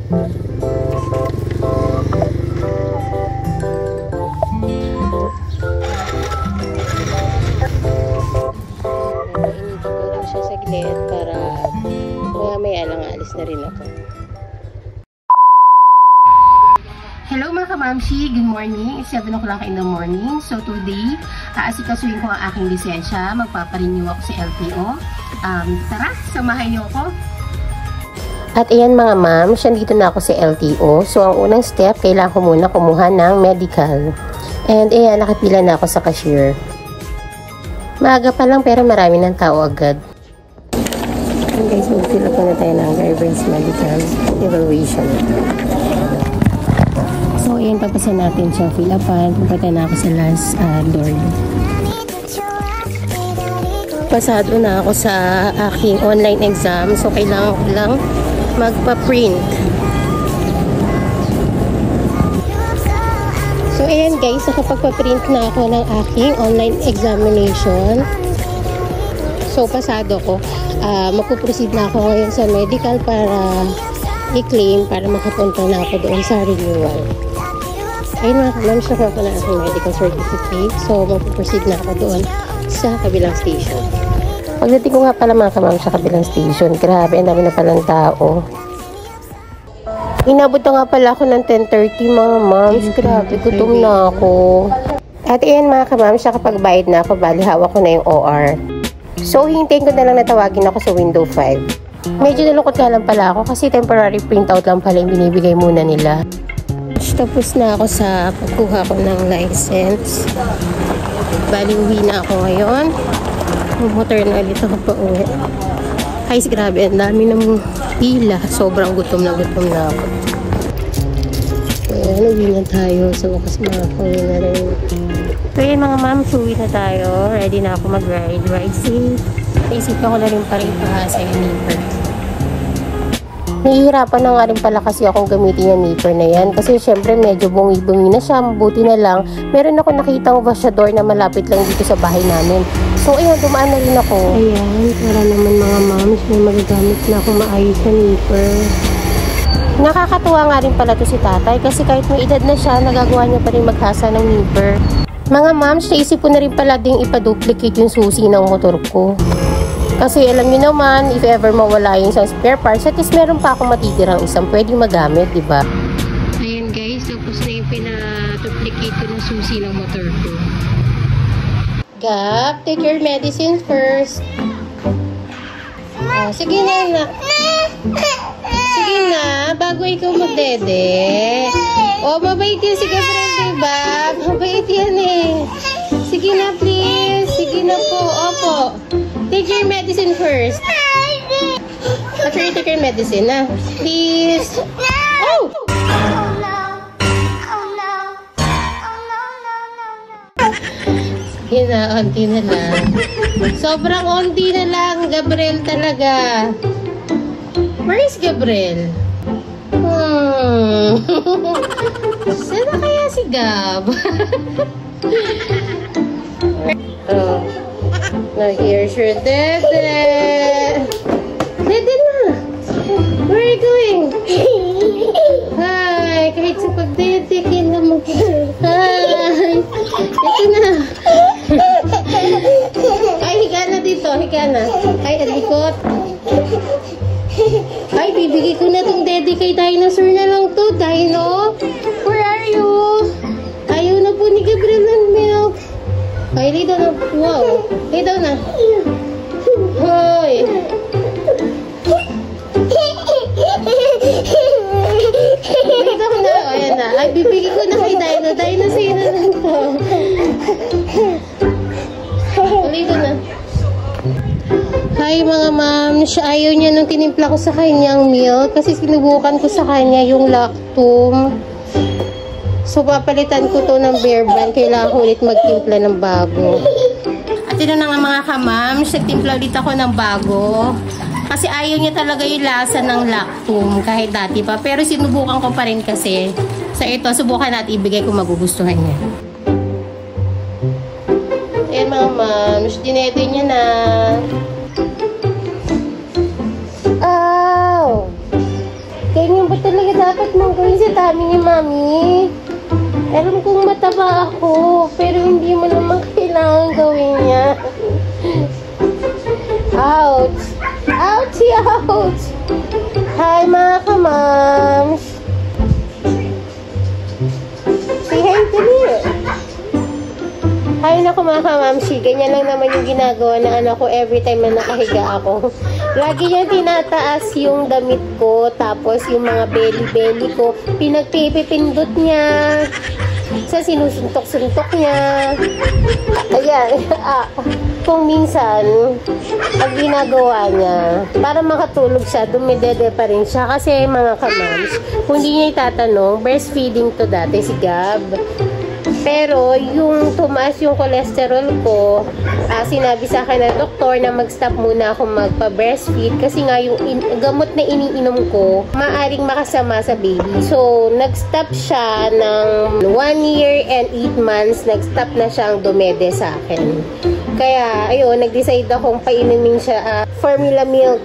Initin ko lang siya saglit para maya lang alis na rin ako. Hello mga kamamshi, good morning. It's 7 o'clock in the morning. So today, aasikasuhin ko ang aking lisensya. Magpaparenew ako sa LTO. Tara, samahan niyo ako. At ayan mga ma'am, dito na ako sa LTO. So ang unang step, kailangan ko muna kumuha ng medical. And ayan, nakapila na ako sa cashier. Maaga pa lang pero marami ng tao agad. And guys, magpila po na tayo ng driver's medical evaluation. So, ayan, papasan natin siya fill upan. Pupunta na ako sa last door. Pasado na ako sa aking online exam. So, kailangan ko lang magpa-print. So, ayan guys, nakapagpa-print na ako ng aking online examination. So, pasado ko. Magpuproceed na ako ngayon sa medical para i-claim para makapunta na ako doon sa renewal. Ayun mga kamams, nakuha ko na aking medical certificate. So, magpuproceed na ako doon sa kabilang station. Pagdating ko nga pala mga kamams sa kabilang station, grabe, ang dami na palang tao. Inabot na nga pala ako ng 10:30 mga mams. Grabe, gutom na ako. At ayan mga kamams, kapag bayad na ako, bali hawak ko na yung OR. So, hintayin ko na lang natawagin ako sa window 5. Medyo nalungkot nga lang pala ako kasi temporary printout lang pala yung binibigay muna nila. Tapos na ako sa pagkuha ko ng license. Bali, uwi na ako ngayon. Motor na ulit ako pa uwi. Ay, grabe, ang dami ng pila. Sobrang gutom na ako. Ayan, uwi na tayo. So, kasi makakauwi na rin. So, yun mga ma'am, uwi na tayo. Ready na ako mag-ride. Ride safe. Naisip ko na rin pa rin sa nipper. Nahihirapan na nga rin pala kasi akong gamitin yung nipper na yan. Kasi syempre medyo bungi-bungi na siya. Buti na lang. Meron ako nakitang vasyador na malapit lang dito sa bahay namin. So ayan, dumaan na rin ako. Ayan, para naman mga moms, may magagamit na akong maayos na nipper. Nakakatuwa nga rin pala to si tatay. Kasi kahit may edad na siya, nagagawa niya pa rin maghasa ng nipper. Mga moms, naisip ko na rin pala ding ipaduplicate yung susi ng motor ko. Kasi alam niyo naman, if ever mawala yung isang spare parts, at least meron pa akong matitirang isang pwedeng magamit, diba? Ayan guys, tapos na yung pinaduplicate ko ng susi ng motor ko. Gap, take your medicine first. Oh, sige na, anak. Sige na, bago ikaw magdede. Oh, mabait yan si Gabriel, diba? Mabait yan eh. Sige na, please. Sige na po. Opo. Take your medicine first. After you take your medicine, na. Please. Oh! Sige na, onti na lang. Sobrang onti na lang, Gabriel talaga. Where is Gabriel? Sana kaya si Gab? Oh. Now here's your dede. Dede na. Where are you going? Hi. Kahit sa pagdede, kailan mo. Hi. Ito na. Ay, higa na dito. Higa na. Ay, alikot. Ay, bibigay ko na itong dede kay dinosaur na lang to. Dino, where are you? Ayaw na po ni Gabriel ng milk. Ay, lay down na. Wow. Lay down na. Hoy. Lay down na. O, ayan na. Ay, bibigay ko na kay Dino. Dino, sa'yo na lang to. Lay down na. Hi mga ma'am, ayaw niya nung tinimpla ko sa kanyang milk kasi sinubukan ko sa kanya yung lactum. So papalitan ko to ng Bear Brand, kailangan ko ulit magtimpla ng bago. At yun na nga mga kamam, nagtimpla ulit ako ng bago. Kasi ayaw niya talaga yung lasa ng lactum kahit dati pa. Pero sinubukan ko pa rin kasi. Sa ito, subukan natin ibigay kung magugustuhan niya. Ayan mga ma'am, dinete niya na. ganyan ba talaga dapat mong gawin sa tummy ni Mami? Alam kong mataba ako, pero hindi mo naman kailangan gawin niya. Ouch! Ouchie, ouch! Hi mga kamams! Say hi to me! Hi naku mga kamamsi, ganyan lang naman yung ginagawa ng anak ko every time na nakahiga ako. Lagi niya tinataas yung damit ko, tapos yung mga belly-belly ko, pinagpipipindot niya. Sa sinusuntok-suntok niya. Ayan, kung minsan, ang ginagawa niya, para makatulog siya, dumidede pa rin siya. Kasi mga kamams, kung hindi niya itatanong, breastfeeding to dati si Gab. Pero, yung tumaas yung cholesterol ko, sinabi sa akin ng doktor na mag-stop muna ako magpa-breastfeed kasi nga yung gamot na iniinom ko, maaring makasama sa baby. So, nag-stop siya ng 1 year and 8 months, nag-stop na siyang dumede sa akin. Kaya, ayun, nag-decide akong painumin siya formula milk.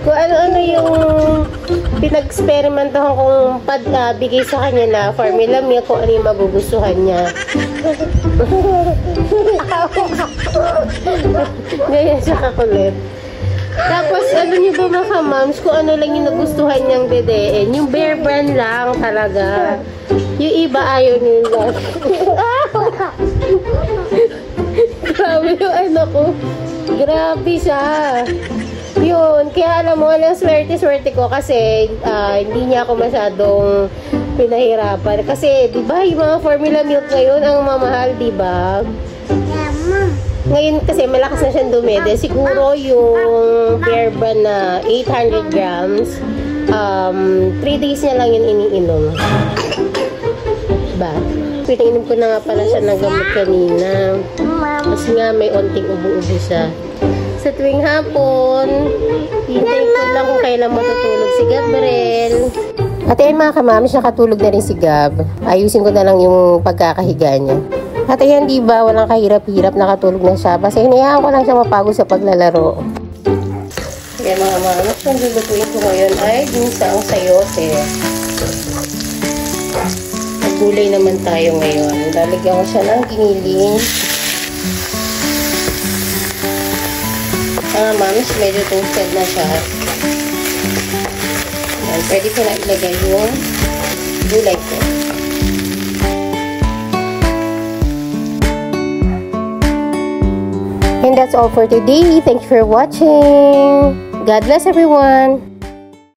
Kung ano-ano yung pinag-experimentahan kong bigay sa kanya na formula milk, kung ano yung magugustuhan niya. Ganyan siya kakulit. Tapos, ano niyo ba mga kamams, kung ano lang yung nagustuhan niyang dedein, yung Bear Brand lang talaga. Yung iba ayaw nila. Grabe yung anak ko. Grabe siya. Yun, kaya alam mo, alang swerte-swerte ko kasi hindi niya ako masyadong pinahirapan. Kasi, di ba, yung mga formula milk ngayon ang mamahal, di ba? Ngayon kasi malakas na siyang dumede. Siguro yung Bear Brand na 800 grams, 3 days niya lang yun iniinom. Diba? Pinainom ko na nga pala siya ng gamot kanina. Kasi nga may onting ubo-ubo siya. Sa tuwing hapon, hintayin ko lang kung kailan matutulog si Gabriel. At ayan mga kamams, nakatulog na rin si Gab. Ayusin ko na lang yung pagkakahiga niya. At ayan, diba, walang kahirap-hirap, nakatulog na siya. Basta hinayaan ko lang siya mapagod sa paglalaro. Ayan mga kamams, ang lulutuin ko ngayon ay ginsang sayote. Gulay naman tayo ngayon. Lalagyan ko siya ng giniling. Mams, medyo toasted na siya. Ayan, pwede ko na ilagay yung gulay ko. And that's all for today. Thanks for watching. God bless everyone.